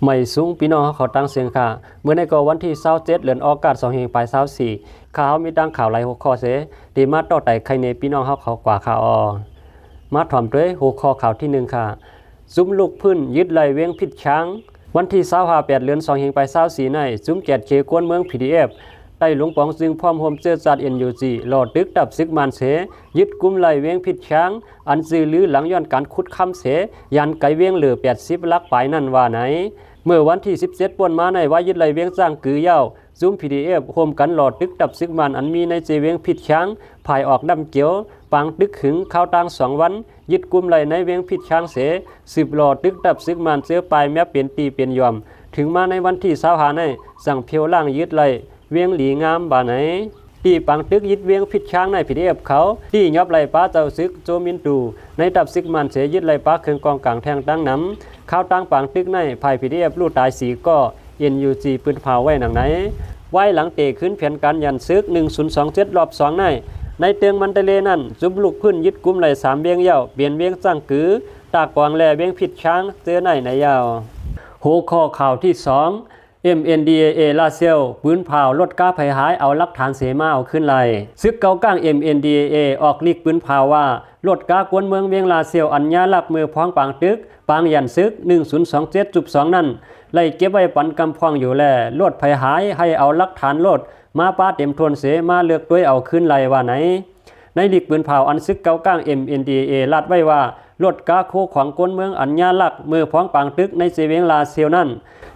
ไม่สูงพี่น้องเขาตั้งเสียงค่ะเมื่อในก็วันที่27เดือนออกาศ2524ข่าวมีดังข่าวหลายหัวข้อเสดีมาต่อไต่ใครในพี่น้องเขากว่าข่าวมาถ่อมด้วยหัวข้อข่าวที่1ค่ะซุ้มลูกพื้นยึดไหลเวียงผิดช้างวันที่28เดือน2524ในซุ้มแกดเขกวนเมือง PDF ใต้หลวงปองซึ่งพร้อมโฮมเจอจัด NUG หลอดดึกดับซึกมันเสยึดกุมไหลเวียงผิดช้างอันซื้อลือหลังย้อนการขุดค้ำเสยันไกเวียงเหลือ80ลักปลายนั่นว่าไหนเมื่อวันที่17ป่วนมาในว่ายึดไหลเวียงสร้างกือยาวซุ้ม PDF โฮมกันหลอดดึกดับซึกมันอันมีในเจเวียงผิดช้างภายออกดำเกียวปังดึกขึงข้าวตาง2วันยึดกุมไหลในเวียงผิดช้างเส10หลอดดึกดับซึกมันเสือปลายแม้เป็นตีเป็นยอมถึงมาในวันที่25ในสั่งเพียวล่างยึดไหลเวียงหลีงามบ่าไหนที่ปังตึกยึดเวียงผิดช้างใน PDF เขาที่ยอบไหลป้าเจ้าซึกโจมินตูในดับซึกมันเสยึดไหลป้าเครื่องกองกลางแทงตั้งน้ำข้าวตั้งปังตึกในภาย PDF ลู่ตายสีก็ NUG ปืนเผาไว้หนังไหนไว้หลังเตะขึ้นแผนการยันซึก1027รอบ2ในเตืองมันเตเลนั่นจุบลูกพื้นยึดกุมไหล3เวียงยาวเปลี่ยนเวียงจ้างกือตากวางแลเวียงผิดช้างเจอในยาวหัวข้อข่าวที่2 MNDAA ลาเซลปืนเผาลดก้าภัยหายเอาหลักฐานเสมาเอาขึ้นไหลซึกเกาก้าง MNDAA ออกลีกปืนเผาว่าลดก้ากวนเมืองเวียงลาเซลอัญญาลักมือพ้องปางตึกปางยันซึก1027.2นั่นไล่เก็บไว้ปันกำพองอยู่แลลดภัยหายให้เอาหลักฐานลดมาป้าเต็มทวนเสมาเลือกด้วยเอาขึ้นไหลว่าไหนในลีกปืนเผาอันซึกเกาก้าง MNDAA ลาดไว้ว่าลดก้าโคของกวนเมืองอัญญาลักมือพ้องปางตึกในเวียงลาเซลนั่น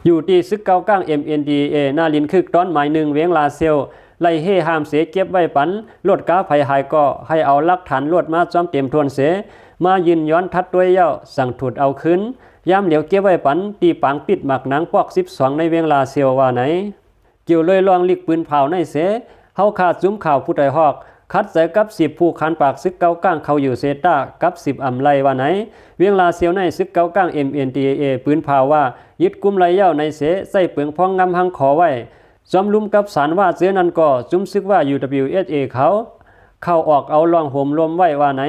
อยู่ที่ซึกเกาก้าง MNDAA หน้าลินคึกต้นหมาย1เวียงลาเซลไล่เฮห้ามเสเก็บไว้ปันลดก้าภัยหายก็ให้เอาหลักฐานลดมาจอมเต็มทวนเสมายืนย้อนทัดด้วยเย้าสั่งถูดเอาขึ้นย่ำเหลียวเก็บไว้ปันตีปังปิดหมักหนังปอก12ในเวียงลาเซลว่าไหนเกี่ยวเลยลองลิกปืนเผาในเสเฮาขาดซุ้มข่าวผู้ใดฮอกคัดใส่กับ10ผู้คันปากซึกเกาก้างเขาอยู่เซต้ากับ10อำไลว่าไหนเวียงลาเซียวในซึกเกาก้าง MNDAA ปืนเผาว่ายึดกุมไหลเย้าในเสใส่เปลืองพองงำหังขอไว้จอมลุมกับสารว่าเสือนั้นก็จุ้มซึกว่า UWSA เขาเข้าออกเอาลองห่มรวมไว้ว่าไหน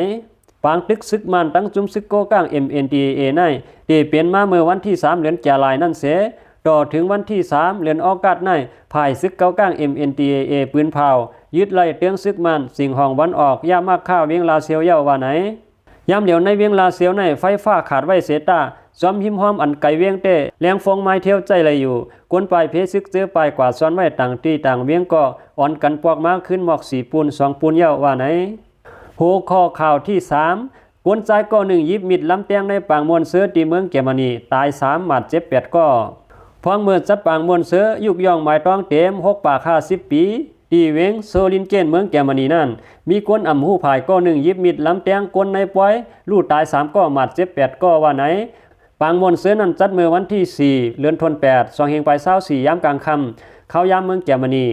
ปางตึกซึกมันตั้งจุ้มซึกโกก้าง MNDAA ในเปลี่ยนมาเมื่อวันที่3เดือนกลายนั่นเสต่อถึงวันที่3เดือนออกาศในภายซึกเกาก้าง MNDAA ปืนเผายึดไล่เตียงซึกมันสิ่งห้องวันออกย่ามาข้าวเวียงลาเซียวเย้าว่าไหนยามเหลียวในเวียงลาเซียวในไฟฟ้าขาดไว้เสตาจอมหิมห้อมอันไกเวียงเต้แรงฟองไม้เที่ยวใจเลยอยู่กวนปลายเพซึกเจอปลายกว่าซ้อนไว้ต่างที่ต่างเวียงก็อ่อนกันปอกมาขึ้นหมอก4ปูน2ปูนเย้าว่าไหนหัวข้อข่าวที่3กวนใจก็1ยิบมิดลำเตียงในปางมวลเสือที่เมืองเกมนีตาย3หมัดเจ็บ8ก็พองเมื่อจับปางมวลเสือยุกย่องหมายต้องเต็ม6ปาก50ปีดีเวงโซลินเกนเมืองแกมนีนั่นมีกวนอ่ำหู้ภายก็1ยิบมิดลำเตียงกวนในปอยลู่ตาย3ก็หมัดเจ็บ8ก็ว่าไหนปางมวลเสือนั้นจัดเมื่อวันที่4เดือนธันวาคม2524ยามกลางค่ำเข้ายามเมืองแกมนี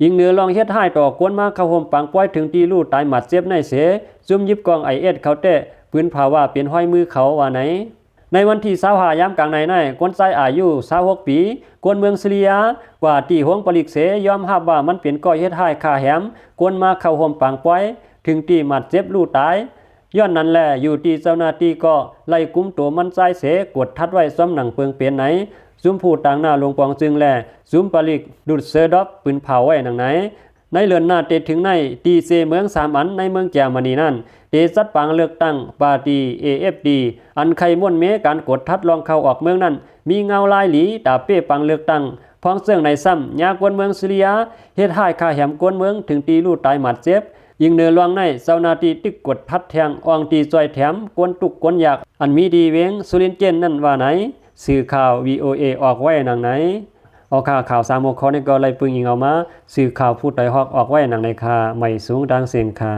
ยิงเหนือลองเฮ็ดให้ต่อกวนมาเข้าห่มปังป้อยถึงที่ลู่ตายหมัดเจ็บในเสซุ่มยิบกองISเขาเตะปืนเผาว่าเป็นห้อยมือเขาว่าไหนในวันที่25ยามกลางในกวนใจอายุ26ปีกวนเมืองซิริยากว่าที่ห้วงปลิกเสยอมรับว่ามันเป็นก่อเฮ็ดให้ฆ่าแหมกวนมาเข้าห่มปังป้อยถึงที่หมัดเจ็บลู่ตายย้อนนั้นแหละอยู่ที่เจ้าหน้าที่ก็ไล่กุมตัวมันใจเสกดทัดไว้ซ้ำหนังเปิงเปลี่ยนไหนซุ่มผู้ต่างหน้าลงปองจึงแลซุ่มปลิกดุดเซดอกปืนเผาไว้หนังไหนในเลือนหน้าเตถึงในตีเซเมือง3อันในเมืองแกมนีนั่นเตซัดปังเลือกตั้งปาร์ตี้ AFD อันไข่ม่วนเมการกดทัดลองเข้าออกเมืองนั้นมีเงาลายหลีตาเป้ปังเลือกตั้งพองเสื่องในซ้ำยากวนเมืองซิริยาเฮ็ดให้ฆ่าแหมกวนเมืองถึงตีลู่ตายหมัดเจ็บยิงเนือลวงในเจ้าหน้าที่ตึกกดทัดแทงอองตีจอยแถมกวนตุกกวนอยากอันมีดีเวงสุรินเจนนั่นว่าไหนสื่อข่าว VOA ออกไว้หนังไหนเอาข่าว3โมงคอนี่ก็ไล่ปึงยิงเอามาสื่อข่าวพูดไตฮอกออกไว้หนังในคาไม่สูงดังเสียงคา